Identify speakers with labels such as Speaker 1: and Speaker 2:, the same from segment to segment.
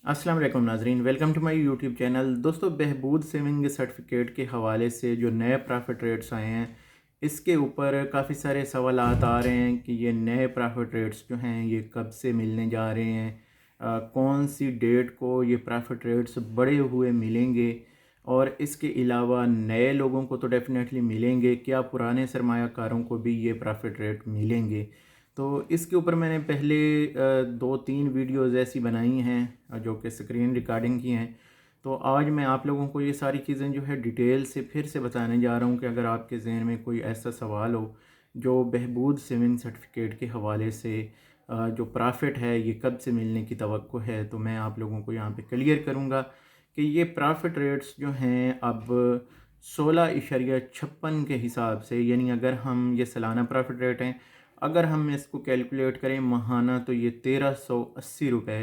Speaker 1: अस्सलाम वालेकुम नाजरीन, welcome to my YouTube channel. दोस्तों, बहबूद सेविंग सर्टिफिकेट के हवाले से जो नए प्रॉफिट रेट्स आए हैं, इसके ऊपर काफ़ी सारे सवालात आ रहे हैं कि ये नए प्रॉफिट रेट्स जो हैं ये कब से मिलने जा रहे हैं, कौन सी डेट को ये प्रॉफिट रेट्स बढ़े हुए मिलेंगे, और इसके अलावा नए लोगों को तो डेफ़िनेटली मिलेंगे, क्या पुराने सरमायाकारों को भी ये प्रॉफिट रेट मिलेंगे। तो इसके ऊपर मैंने पहले 2-3 वीडियोज़ ऐसी बनाई हैं जो कि स्क्रीन रिकॉर्डिंग की हैं। तो आज मैं आप लोगों को ये सारी चीज़ें जो है डिटेल से फिर से बताने जा रहा हूँ कि अगर आपके ज़हन में कोई ऐसा सवाल हो जो बहबूद सेविंग सर्टिफिकेट के हवाले से जो प्रॉफिट है ये कब से मिलने की तवक्को है, तो मैं आप लोगों को यहाँ पे क्लियर करूँगा कि ये प्रॉफिट रेट्स जो हैं अब 16.56 के हिसाब से, यानी अगर हम ये सालाना प्रॉफिट रेट हैं, अगर हम इसको कैलकुलेट करें माहाना, तो ये 1380 रुपये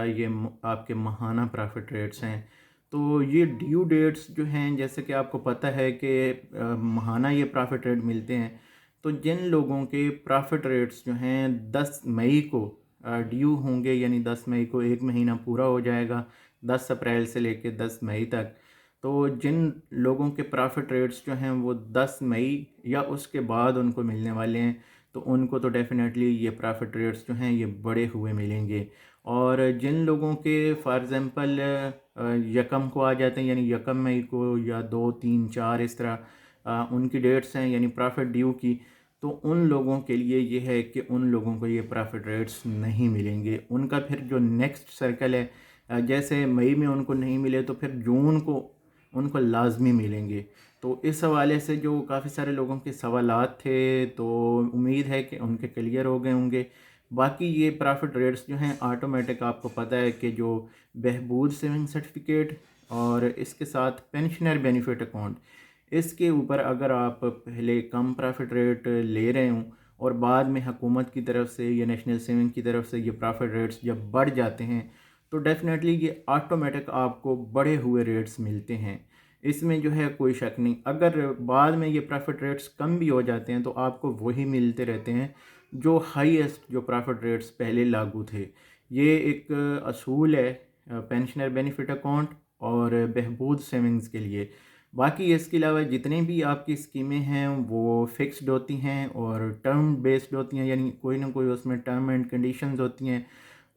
Speaker 1: ये आपके माहाना प्रॉफिट रेट्स हैं। तो ये ड्यू डेट्स जो हैं, जैसे कि आपको पता है कि माहाना ये प्रॉफिट रेट मिलते हैं। तो जिन लोगों के प्रॉफिट रेट्स जो हैं 10 मई को ड्यू होंगे, यानी 10 मई को एक महीना पूरा हो जाएगा, 10 अप्रैल से लेकर 10 मई तक। तो जिन लोगों के प्रॉफिट रेट्स जो हैं वो 10 मई या उसके बाद उनको मिलने वाले हैं, तो उनको तो डेफ़िनेटली ये प्रॉफिट रेट्स जो हैं ये बढ़े हुए मिलेंगे। और जिन लोगों के फॉर एग्ज़ाम्पल यकम को आ जाते हैं, यानी यकम मई को या 2, 3, 4 इस तरह उनकी डेट्स हैं यानी प्रॉफिट ड्यू की, तो उन लोगों के लिए ये है कि उन लोगों को ये प्रॉफिट रेट्स नहीं मिलेंगे। उनका फिर जो नेक्स्ट सर्कल है, जैसे मई में उनको नहीं मिले तो फिर जून को उनको लाजमी मिलेंगे। तो इस हवाले से जो काफ़ी सारे लोगों के सवालात थे, तो उम्मीद है कि उनके क्लियर हो गए होंगे। बाकी ये प्रॉफिट रेट्स जो हैं ऑटोमेटिक, आपको पता है कि जो बहबूद सेविंग सर्टिफिकेट और इसके साथ पेंशनर बेनिफिट अकाउंट, इसके ऊपर अगर आप पहले कम प्रॉफिट रेट ले रहे हों और बाद में हुकूमत की तरफ से या नेशनल सेविंग की तरफ से ये प्रॉफिट रेट्स जब बढ़ जाते हैं, तो डेफ़िनेटली ये ऑटोमेटिक आपको बढ़े हुए रेट्स मिलते हैं। इसमें जो है कोई शक नहीं। अगर बाद में ये प्रॉफिट रेट्स कम भी हो जाते हैं तो आपको वही मिलते रहते हैं जो हाईएस्ट जो प्रॉफिट रेट्स पहले लागू थे। ये एक असूल है पेंशनर बेनिफिट अकाउंट और बहबूद सेविंग्स के लिए। बाकी इसके अलावा जितनी भी आपकी स्कीमें हैं वो फ़िक्स्ड होती हैं और टर्म बेस्ड होती हैं, यानी कोई ना कोई उसमें टर्म एंड कंडीशंस होती हैं।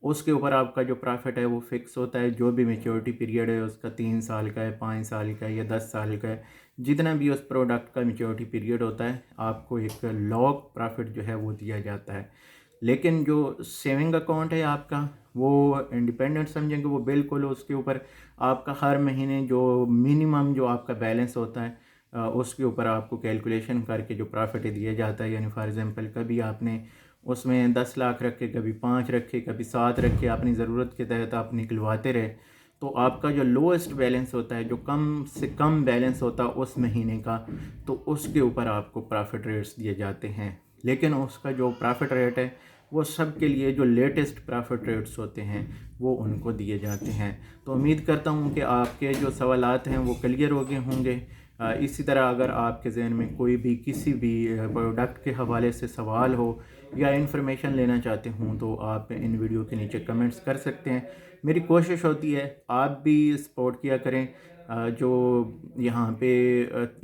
Speaker 1: उसके ऊपर आपका जो प्रॉफिट है वो फ़िक्स होता है। जो भी मैच्योरिटी पीरियड है उसका 3 साल का है, 5 साल का है या 10 साल का है, जितना भी उस प्रोडक्ट का मैच्योरिटी पीरियड होता है, आपको एक लॉक प्रॉफिट जो है वो दिया जाता है। लेकिन जो सेविंग अकाउंट है आपका, वो इंडिपेंडेंट समझेंगे, वो बिल्कुल उसके ऊपर आपका हर महीने जो मिनिमम जो आपका बैलेंस होता है उसके ऊपर आपको कैलकुलेशन करके जो प्रॉफिट दिया जाता है। यानी फॉर एग्ज़ाम्पल कभी आपने उसमें 10 लाख रखे, कभी 5 रखे, कभी 7 रखे, अपनी ज़रूरत के तहत आप निकलवाते रहे, तो आपका जो लोएस्ट बैलेंस होता है, जो कम से कम बैलेंस होता है उस महीने का, तो उसके ऊपर आपको प्रॉफिट रेट्स दिए जाते हैं। लेकिन उसका जो प्रॉफिट रेट है वो सब के लिए जो लेटेस्ट प्रॉफिट रेट्स होते हैं वो उनको दिए जाते हैं। तो उम्मीद करता हूँ कि आपके जो सवालात हैं वो क्लियर हो गए होंगे। इसी तरह अगर आपके ज़हन में कोई भी किसी भी प्रोडक्ट के हवाले से सवाल हो या इन्फॉर्मेशन लेना चाहते हों, तो आप इन वीडियो के नीचे कमेंट्स कर सकते हैं। मेरी कोशिश होती है आप भी सपोर्ट किया करें, जो यहाँ पे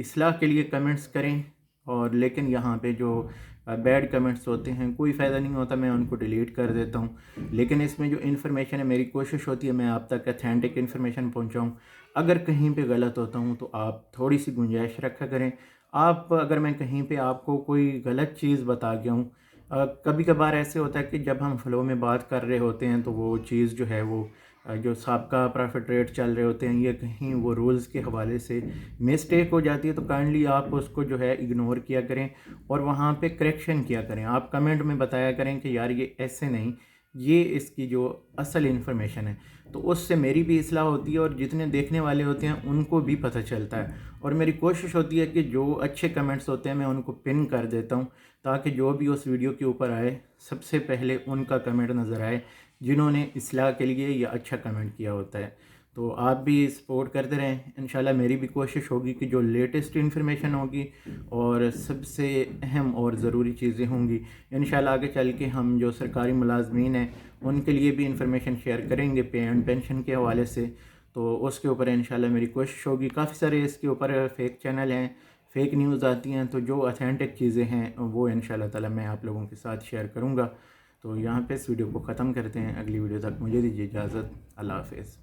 Speaker 1: इस्लाह के लिए कमेंट्स करें, और लेकिन यहाँ पे जो बैड कमेंट्स होते हैं कोई फ़ायदा नहीं होता, मैं उनको डिलीट कर देता हूँ। लेकिन इसमें जो इन्फॉर्मेशन है मेरी कोशिश होती है मैं आप तक अथेंटिक इन्फॉर्मेशन पहुँचाऊँ। अगर कहीं पे गलत होता हूँ तो आप थोड़ी सी गुंजाइश रखा करें। आप अगर मैं कहीं पे आपको कोई गलत चीज़ बता गया हूँ, कभी कभार ऐसे होता है कि जब हम फ़्लो में बात कर रहे होते हैं तो वो चीज़ जो है वो जो साबका प्रॉफिट रेट चल रहे होते हैं, ये कहीं वो रूल्स के हवाले से मिस्टेक हो जाती है, तो काइंडली आप उसको जो है इग्नोर किया करें और वहाँ पे करेक्शन किया करें। आप कमेंट में बताया करें कि यार ये ऐसे नहीं, ये इसकी जो असल इन्फॉर्मेशन है, तो उससे मेरी भी इस्लाह होती है और जितने देखने वाले होते हैं उनको भी पता चलता है। और मेरी कोशिश होती है कि जो अच्छे कमेंट्स होते हैं मैं उनको पिन कर देता हूँ, ताकि जो भी उस वीडियो के ऊपर आए सबसे पहले उनका कमेंट नज़र आए जिन्होंने इस्लाह के लिए या अच्छा कमेंट किया होता है। تو آپ بھی سپورٹ کرتے رہیں. انشاءاللہ میری بھی کوشش ہوگی کہ جو لیٹسٹ انفارمیشن ہوگی اور سب سے اہم اور ضروری چیزیں ہوں گی انشاءاللہ آگے چل کے ہم جو سرکاری ملازمین ہیں ان کے لیے بھی انفارمیشن شیئر کریں گے پے اینڈ پینشن کے حوالے سے. تو اس کے اوپر انشاءاللہ میری کوشش ہوگی. کافی سارے اس کے اوپر فیک چینل ہیں, فیک نیوز آتی ہیں, تو جو اتھینٹک چیزیں ہیں وہ انشاءاللہ تعالی میں آپ لوگوں کے ساتھ شیئر کروں گا. تو یہاں پہ اس ویڈیو کو ختم کرتے ہیں. اگلی ویڈیو تک مجھے دیجیے اجازت. اللہ حافظ.